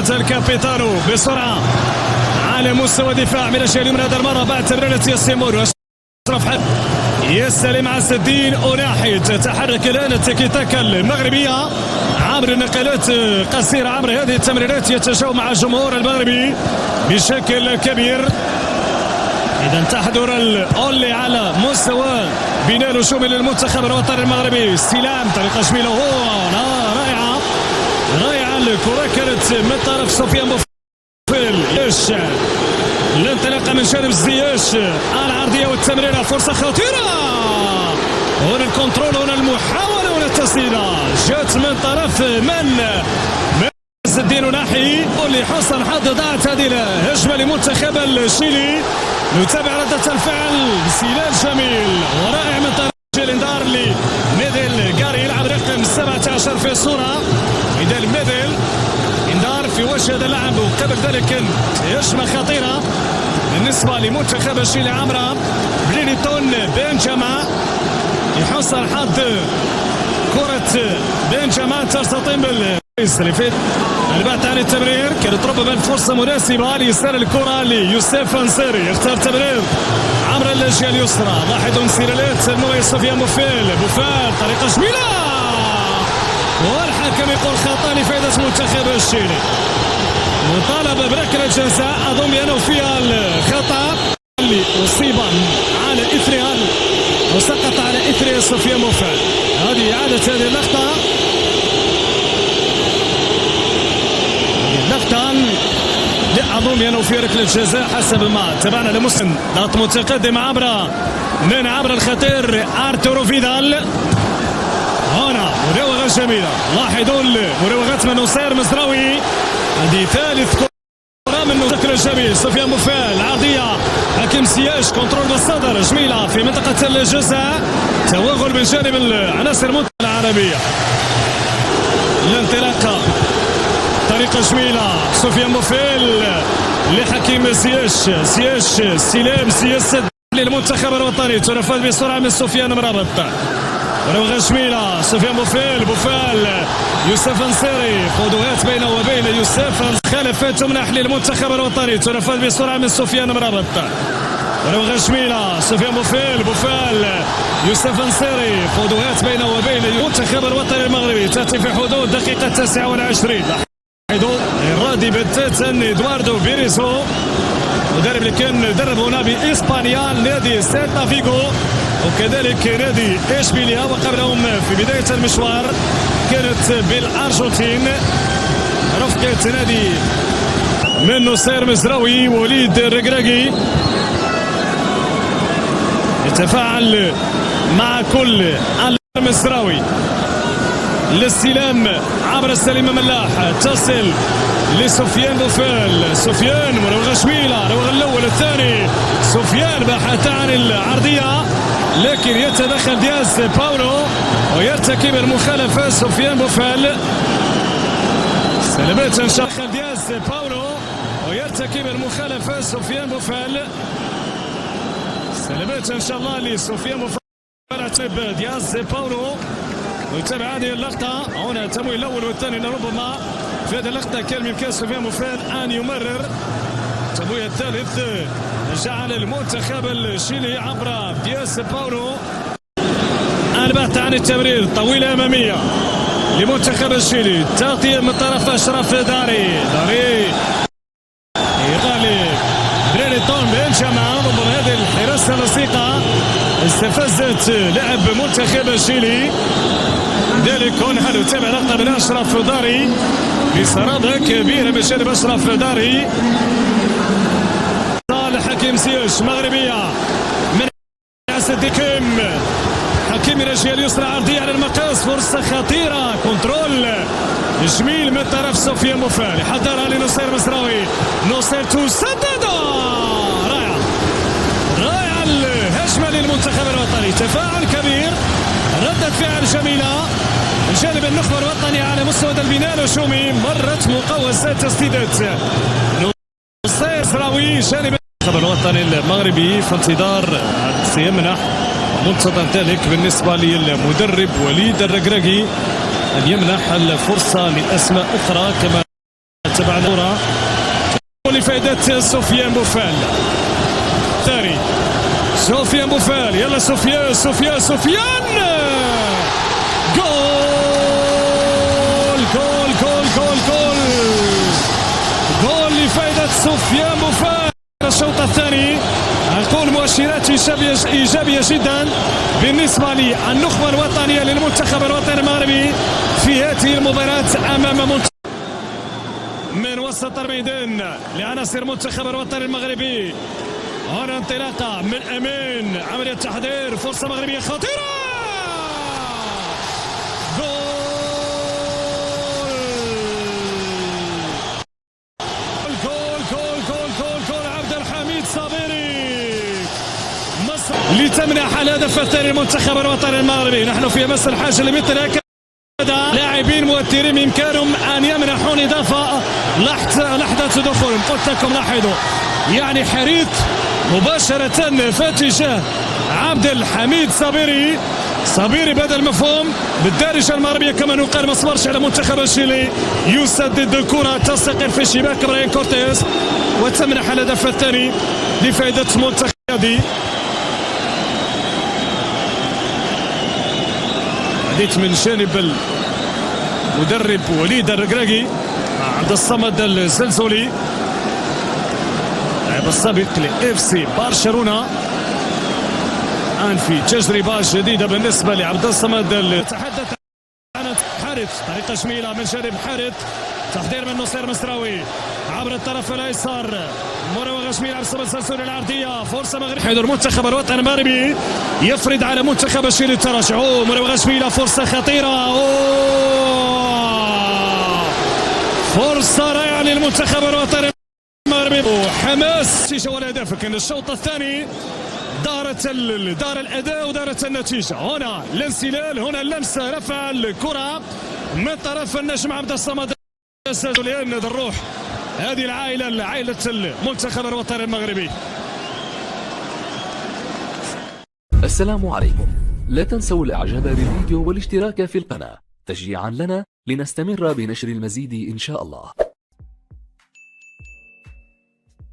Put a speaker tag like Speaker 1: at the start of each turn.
Speaker 1: الكابيتانو بسرعة على مستوى دفاع من الجهة اليمنى هذا المرة بعد تمريرة ياسيمور. أشرف حد يستلم عز الدين أناحي. تتحرك الآن التيكي تاكا المغربية عبر نقلات قصيرة عبر هذه التمريرات، يتجاوب مع الجمهور المغربي بشكل كبير. إذا تحضر الأولي على مستوى بناء الهجومي للمنتخب الوطني المغربي. استلام طريقة جميلة رائعة رائعة. الكرة كانت من طرف سفيان بوفيل. الانطلاقة من جانب زياش، العرضية والتمريرة، فرصة خطيرة. هنا الكنترول، هنا المحاولة، هنا التسديدة جات من طرف من عز الدين ناحي لحسن حظ. ضاعت هذه الهجمة لمنتخب الشيلي. نتابع ردة الفعل. سلال جميل ورائع من طرف جيلندار لميدل جاري يلعب رقم 17 في الصورة. ميدل ميدل اندار في وجه هذا اللاعب، وقبل ذلك هجمة خطيرة بالنسبة لمنتخب الشيلي عبر بريليتون بنجاما. يحصل حظ كرة بنجاما تستطيع البحث عن التمرير. كانت ربما الفرصة مناسبة ليسار الكرة ليوسف أنصاري. يختار تمرير عبر الجهة اليسرى. واحد سيرالات المميز سفيان بوفيل. طريقة جميلة، والحكم يقول خطأ لفائدة منتخب الشيلي. مطالبة بركلة جزاء، أظن بأنه فيها الخطأ اللي أصيب على إثرها وسقط على إثر سفيان بوفيل. هذه إعادة هذه اللقطة. لا أظن بأنه في ركلة جزاء حسب ما تابعنا لمسلم. ضغط متقدم عبر الخطير أرتورو فيدال. هنا مراوغة جميلة. لاحظوا مراوغات من نصير مزراوي. هذه ثالث كرة من ركلة جميل. سفيان بوفيل عرضية، حكيم سياش كنترول بالصدر جميلة في منطقة الجزاء. توغل من جانب العناصر العربية. الانطلاقة طريقة جميلة. سفيان بوفيل لحكيم سياش استلام سياسة للمنتخب الوطني. تنفذ بسرعة من سفيان مرابط. مراوغة جميلة. سفيان بوفيل يوسف أنصاري. خطوات بينه وبين يوسف. خلفات تمنح للمنتخب الوطني. تنفذ بسرعة من سفيان مرابط. مراوغة جميلة. سفيان بوفيل يوسف أنصاري. خطوات بينه وبين المنتخب الوطني المغربي تأتي في حدود دقيقة 29. الرادي بتاتا إدواردو بيريسو، مدرب اللي كان درب هنا بإسبانيا نادي سيلتا فيغو وكذلك نادي إشبيليا، وقبلهم في بداية المشوار كانت بالأرجنتين رفقة نادي من نصير مزراوي. وليد الركراكي يتفاعل مع كل المزراوي. الاستلام عبر السليم ملاح، تصل لسفيان بوفيل. سفيان مراوغة جميلة، مراوغة الأول الثاني. سفيان بحث عن العرضية لكن يتدخل دياز باولو ويرتكب المخالفة. سفيان بوفيل سلامات ان شاء الله. دياز باولو ويرتكب المخالفة. سفيان بوفيل سلامات ان شاء الله لسفيان بوفيل. دياز باولو ويتابع هذه اللقطة. هنا التمويل الأول والثاني. ربما في هذه اللقطة كان بإمكان سفيان بوفيل أن يمرر. التمويل الثالث جعل المنتخب الشيلي عبر دياس باولو. البحث عن التمرير طويلة أمامية لمنتخب الشيلي. تغطية من طرف أشرف داري يغالي بريليتون بنجاما. ربما هذه الحراسة اللصيقة استفزت لاعب منتخب الشيلي. ذلك هنا نتابع لقطة من أشرف داري بصرامة كبيرة من جانب أشرف داري. صالح حكيم سياش مغربية من عز الدين. حكيم من الجهة اليسرى عرضية على المقاس. فرصة خطيرة، كنترول جميل من طرف سفيان بوفيل. حضرها لنصير مزراوي. نصير تسدد. رائعة الهجمة للمنتخب الوطني. تفاعل كبير، ردة فعل جميلة من جانب النخبة الوطني على مستوى البناء الهجومي. مرت مقوسات تسديدات. نصير مزراوي جانب المنتخب الوطني المغربي في انتظار سيمنح منتظر ذلك بالنسبة للمدرب وليد الركراكي أن يمنح الفرصة لأسماء أخرى كما تبع الكرة لفائدة سفيان بوفال. ثاني سفيان بوفال، يلا سفيان جول جول جول جول جول جول لفائدة سفيان بوفال. الشوط الثاني نقول مؤشرات إيجابية جدا بالنسبة للنخبة الوطنية للمنتخب الوطني المغربي في هذه المباراة أمام منتخب من وسط الميدان لعناصر المنتخب الوطني المغربي. هنا انطلاقة من أمين، عملية تحضير، فرصة مغربية خطيرة، جول جول جول جول جول جول عبد الحميد صابري مصر لتمنح الهدف الثاني للمنتخب الوطني المغربي. نحن في مس الحاجة لمثل هكذا لاعبين مؤثرين بإمكانهم أن يمنحون إضافة لحظة دخولهم. قلت لكم لاحظوا يعني حريت مباشرة في اتجاه عبد الحميد صابري بدل المفهوم بالدارجة المغربية كما نقال، ما صبرش على منتخب الشيلي، يسدد الكرة تستقر في شباك براين كورتيز وتمنح الهدف الثاني لفائدة منتخب دي. بديت من جانب المدرب وليد الركراكي عبد الصمد الزلزولي لاعب السابق لإف سي برشلونة، الآن في تجربة جديدة بالنسبة لعبد الصمد. تحدث عن حارث، طريقة جميلة من جانب حارث، تحضير من نصير مصراوي عبر الطرف الايسر، مراوغه جميله عبد الصمد الزلزولي العرضيه، فرصه مغربيه. حيدر المنتخب الوطني المغربي يفرض على منتخب الشيلي التراجع. مراوغه جميله، فرصه خطيره، فرصه رائعه للمنتخب الوطني المغربي وحماس. نتيجه والاهداف، لكن الشوط الثاني دار الاداء ودارت النتيجه. هنا الانسلال، هنا اللمس، رفع الكره من طرف النجم عبد الصمد الزلزولي. لان الروح هذه العائله، عائله المنتخب الوطني المغربي.
Speaker 2: السلام عليكم، لا تنسوا الاعجاب بالفيديو والاشتراك في القناه تشجيعا لنا لنستمر بنشر المزيد ان شاء الله.